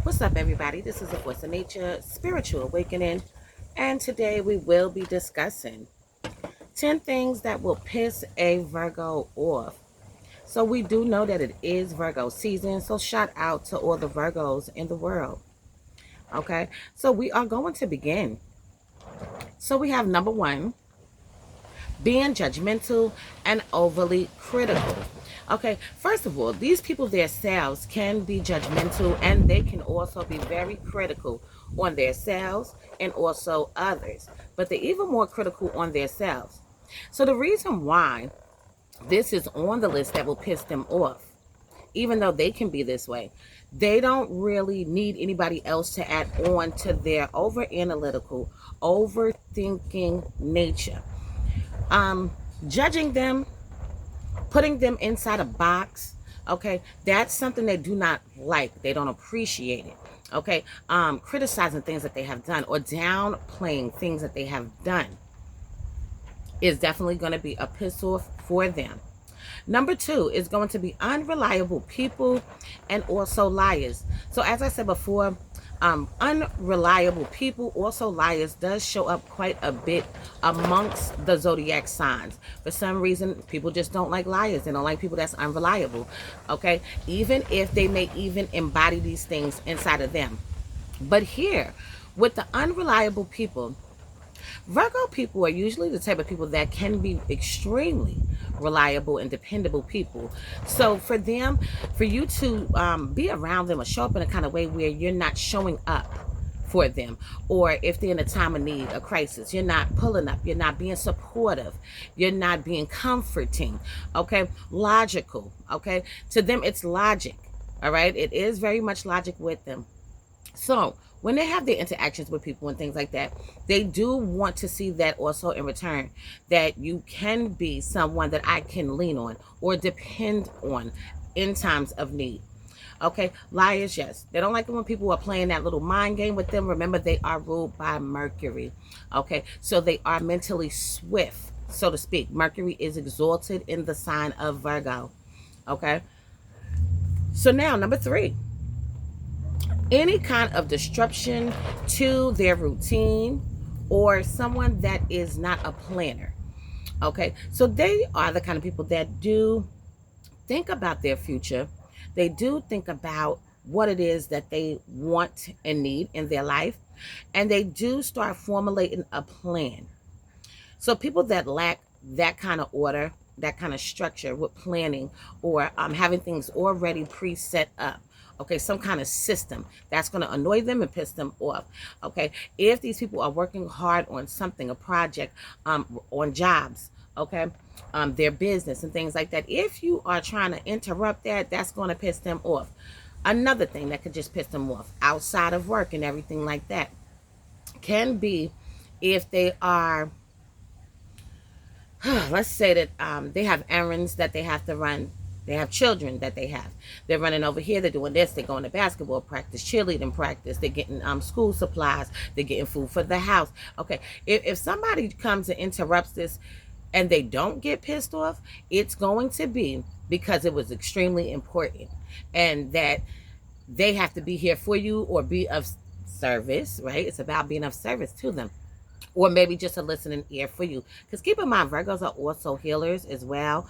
What's up, everybody? This is the Force of Nature Spiritual Awakening, and today we will be discussing 10 things that will piss a Virgo off. So, we do know that it is Virgo season, so shout out to all the Virgos in the world. Okay, so we are going to begin. So, we have number one, being judgmental and overly critical. Okay, first of all, these people themselves can be judgmental and they can also be very critical on themselves and also others, but they're even more critical on themselves. So, the reason why this is on the list that will piss them off, even though they can be this way, they don't really need anybody else to add on to their over analytical, overthinking nature. Judging them, putting them inside a box, okay, that's something they do not like. They don't appreciate it. Okay, criticizing things that they have done or downplaying things that they have done is definitely going to be a piss off for them. Number two is going to be unreliable people and also liars. So as I said before, unreliable people, also liars, does show up quite a bit amongst the zodiac signs. For some reason, people just don't like liars. They don't like people that's unreliable. Okay, even if they may even embody these things inside of them. But here, with the unreliable people, Virgo people are usually the type of people that can be extremely reliable and dependable people. So for them, for you to be around them or show up in a kind of way where you're not showing up for them, or if they're in a time of need, a crisis, you're not pulling up, you're not being supportive, you're not being comforting, okay, logical, okay, to them it's logic, all right, it is very much logic with them. So when they have their interactions with people and things like that, they do want to see that also in return, that you can be someone that I can lean on or depend on in times of need. Okay, liars, yes. They don't like it when people are playing that little mind game with them. Remember, they are ruled by Mercury. Okay, so they are mentally swift, so to speak. Mercury is exalted in the sign of Virgo. Okay, so now number three, any kind of disruption to their routine or someone that is not a planner. Okay, so they are the kind of people that do think about their future. They do think about what it is that they want and need in their life, and they do start formulating a plan. So people that lack that kind of order, that kind of structure with planning, or having things already preset up, okay, some kind of system, that's going to annoy them and piss them off. Okay, if these people are working hard on something, a project, on jobs, okay, their business and things like that, if you are trying to interrupt that, that's going to piss them off. Another thing that could just piss them off outside of work and everything like that can be if they are let's say that they have errands that they have to run. They have children that they're running over here, they're doing this, they're going to basketball practice, cheerleading practice, they're getting school supplies, they're getting food for the house. Okay, if somebody comes and interrupts this and they don't get pissed off, it's going to be because it was extremely important and that they have to be here for you or be of service, right? It's about being of service to them, or maybe just a listening ear for you. Because keep in mind, Virgos are also healers as well,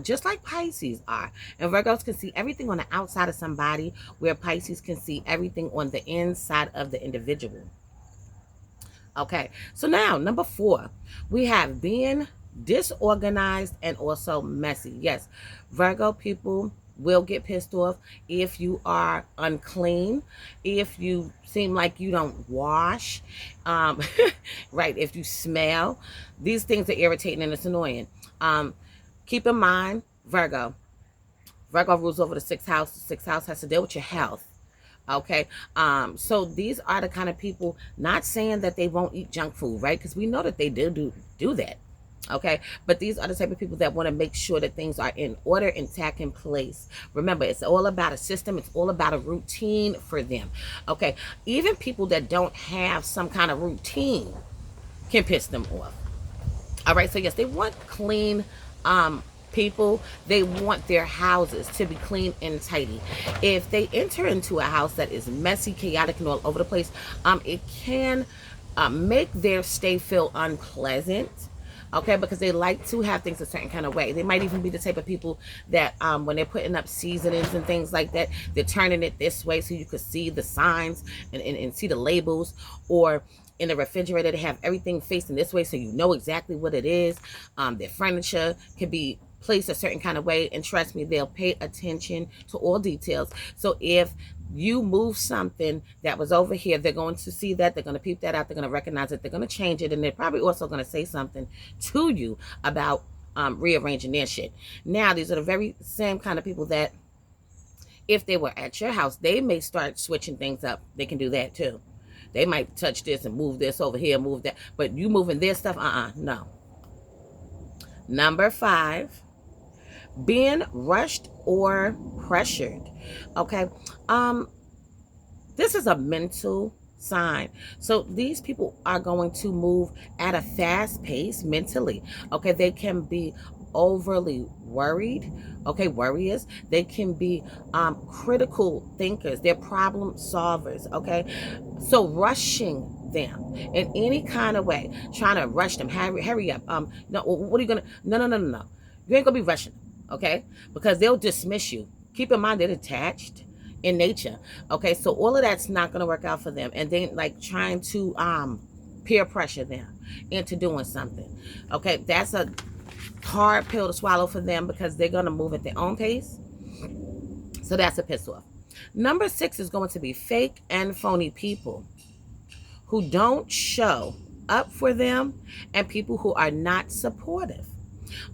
just like Pisces are. And Virgos can see everything on the outside of somebody, where Pisces can see everything on the inside of the individual. Okay, so now number four, we have being disorganized and also messy. Yes, Virgo people will get pissed off if you are unclean, if you seem like you don't wash, right, if you smell. These things are irritating and it's annoying. Keep in mind, Virgo rules over the sixth house. The sixth house has to deal with your health. Okay, so these are the kind of people, not saying that they won't eat junk food, right, because we know that they do that. Okay, but these are the type of people that want to make sure that things are in order, intact, in place. Remember, it's all about a system, it's all about a routine for them. Okay, even people that don't have some kind of routine can piss them off. All right, so yes, they want clean people, they want their houses to be clean and tidy. If they enter into a house that is messy, chaotic, and all over the place, it can make their stay feel unpleasant. Okay, because they like to have things a certain kind of way. They might even be the type of people that when they're putting up seasonings and things like that, they're turning it this way so you could see the signs and see the labels. Or in the refrigerator, they have everything facing this way so you know exactly what it is. Their furniture can be placed a certain kind of way, and trust me, they'll pay attention to all details. So if you move something that was over here, they're going to see that, they're going to peep that out, they're going to recognize it, they're going to change it, and they're probably also going to say something to you about rearranging their shit. Now, these are the very same kind of people that if they were at your house, they may start switching things up. They can do that too. They might touch this and move this over here, move that, but you moving their stuff, no. Number 5, being rushed or pressured. Okay, this is a mental sign. So these people are going to move at a fast pace mentally. Okay, they can be overly worried. Okay, worriers. They can be critical thinkers. They're problem solvers. Okay, so rushing them in any kind of way, trying to rush them, hurry up. No, what are you gonna? No. You ain't gonna be rushing them. Okay, because they'll dismiss you. Keep in mind they're detached in nature. Okay, so all of that's not going to work out for them, and then like trying to peer pressure them into doing something. Okay, that's a hard pill to swallow for them because they're going to move at their own pace. So that's a piss off. Number 6 is going to be fake and phony people who don't show up for them and people who are not supportive.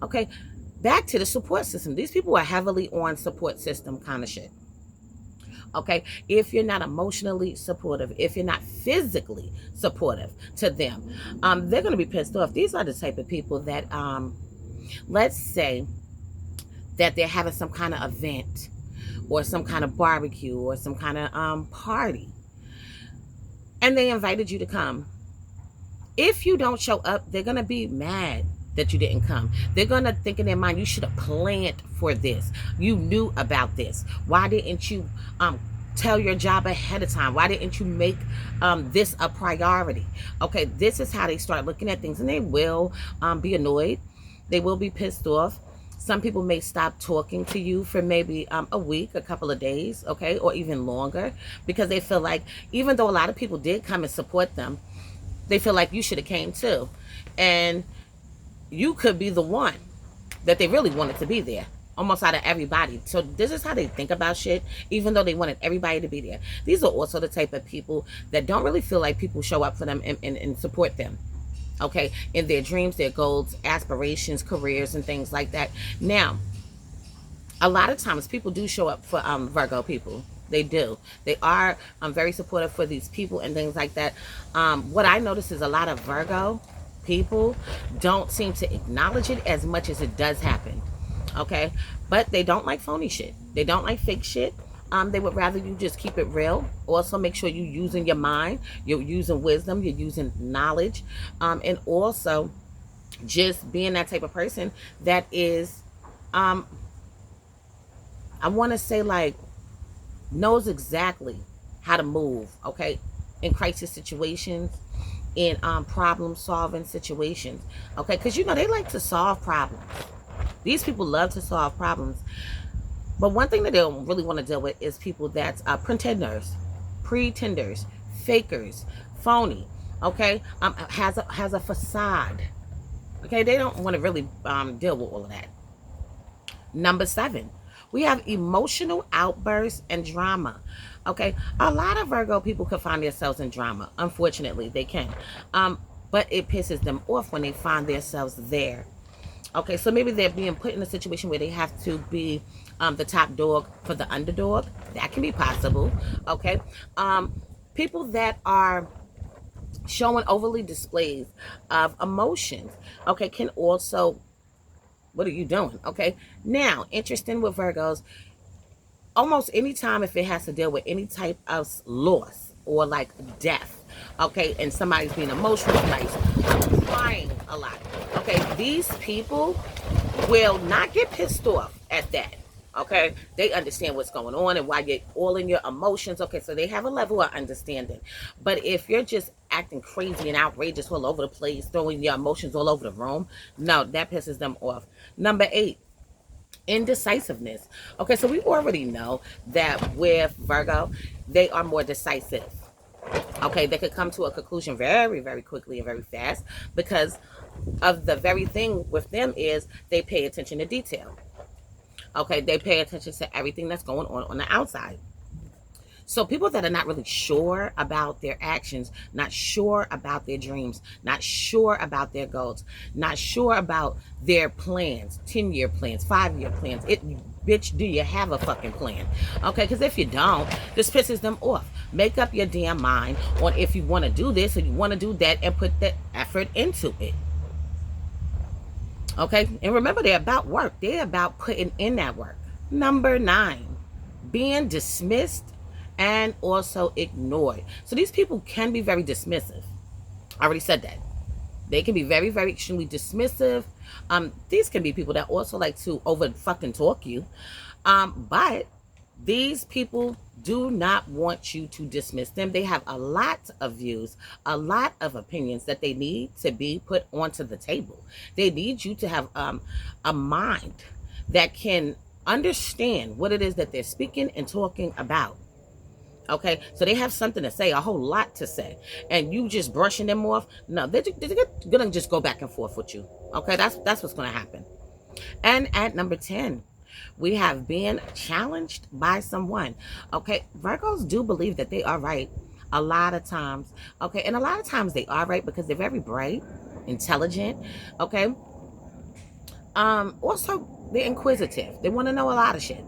Okay, back to the support system. These people are heavily on support system kind of shit. Okay, if you're not emotionally supportive, if you're not physically supportive to them, they're going to be pissed off. These are the type of people that, let's say that they're having some kind of event or some kind of barbecue or some kind of party, and they invited you to come. If you don't show up, they're going to be mad that you didn't come. They're going to think in their mind, you should have planned for this. You knew about this. Why didn't you tell your job ahead of time? Why didn't you make this a priority? Okay, this is how they start looking at things, and they will be annoyed. They will be pissed off. Some people may stop talking to you for maybe a week, a couple of days, okay, or even longer, because they feel like, even though a lot of people did come and support them, they feel like you should have came too. And you could be the one that they really wanted to be there, almost out of everybody. So this is how they think about shit, even though they wanted everybody to be there. These are also the type of people that don't really feel like people show up for them and support them, okay, in their dreams, their goals, aspirations, careers, and things like that. Now, a lot of times people do show up for Virgo people. They do. They are very supportive for these people and things like that. What I notice is a lot of Virgo people don't seem to acknowledge it as much as it does happen. Okay, but they don't like phony shit. They don't like fake shit. They would rather you just keep it real. Also, make sure you're using your mind, you're using wisdom, you're using knowledge, and also just being that type of person that is, I want to say, like, knows exactly how to move. Okay, in crisis situations, in problem solving situations. Okay, because you know they like to solve problems. These people love to solve problems. But one thing that they don't really want to deal with is people that's pretenders, fakers, phony. Okay, has a facade. Okay, they don't want to really deal with all of that. Number 7, we have emotional outbursts and drama. Okay, a lot of Virgo people can find themselves in drama. Unfortunately, they can. But it pisses them off when they find themselves there. Okay, so maybe they're being put in a situation where they have to be the top dog for the underdog. That can be possible. Okay, people that are showing overly displays of emotions, okay, can also, what are you doing? Okay, now, interesting with Virgos, almost any time if it has to deal with any type of loss or like death, okay, and somebody's being emotional, somebody's crying a lot, okay, these people will not get pissed off at that. Okay, they understand what's going on and why you're all in your emotions. Okay, so they have a level of understanding. But if you're just acting crazy and outrageous all over the place, throwing your emotions all over the room, no, that pisses them off. Number 8, indecisiveness. Okay, so we already know that with Virgo, they are more decisive. Okay, they could come to a conclusion very, very quickly and very fast because of the very thing with them is they pay attention to detail. Okay, they pay attention to everything that's going on the outside. So people that are not really sure about their actions, not sure about their dreams, not sure about their goals, not sure about their plans, 10-year plans, 5-year plans. Bitch, do you have a fucking plan? Okay, because if you don't, this pisses them off. Make up your damn mind on if you want to do this or you want to do that and put the effort into it. Okay, and remember, they're about work. They're about putting in that work. Number 9, being dismissed and also ignored. So these people can be very dismissive. I already said that. They can be very, very extremely dismissive. These can be people that also like to over fucking talk you. But these people do not want you to dismiss them. They have a lot of views, a lot of opinions that they need to be put onto the table. They need you to have a mind that can understand what it is that they're speaking and talking about. Okay, so they have something to say, a whole lot to say, and you just brushing them off. No, they're gonna just go back and forth with you. Okay, that's what's gonna happen. And at number 10, we have been challenged by someone. Okay, Virgos do believe that they are right a lot of times. Okay, and a lot of times they are right because they're very bright, intelligent. Okay, also they're inquisitive. They want to know a lot of shit.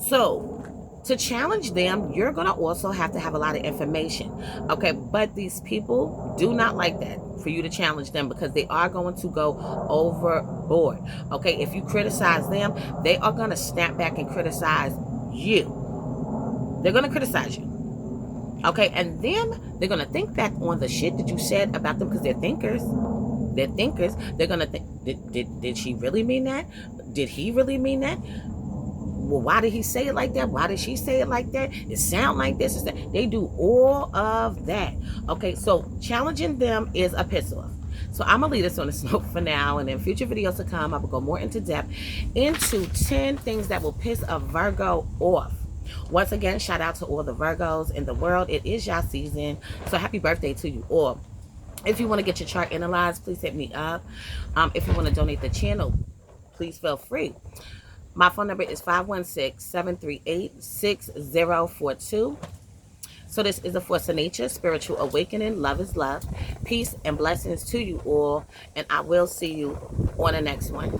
So to challenge them, you're going to also have to have a lot of information. Okay, but these people do not like that for you to challenge them because they are going to go overboard. Okay, if you criticize them, they are going to snap back and criticize you. They're going to criticize you. Okay, and then they're going to think back on the shit that you said about them because they're thinkers. They're thinkers. They're going to think, did she really mean that? Did he really mean that? Well, why did he say it like that? Why did she say it like that? It sound like this. They do all of that. Okay, so challenging them is a piss off. So I'm going to leave this on this note for now. And in future videos to come, I will go more into depth into 10 things that will piss a Virgo off. Once again, shout out to all the Virgos in the world. It is y'all season. So happy birthday to you all. If you want to get your chart analyzed, please hit me up. If you want to donate the channel, please feel free. My phone number is 516-738-6042. So this is a Force of Nature Spiritual Awakening. Love is love. Peace and blessings to you all. And I will see you on the next one.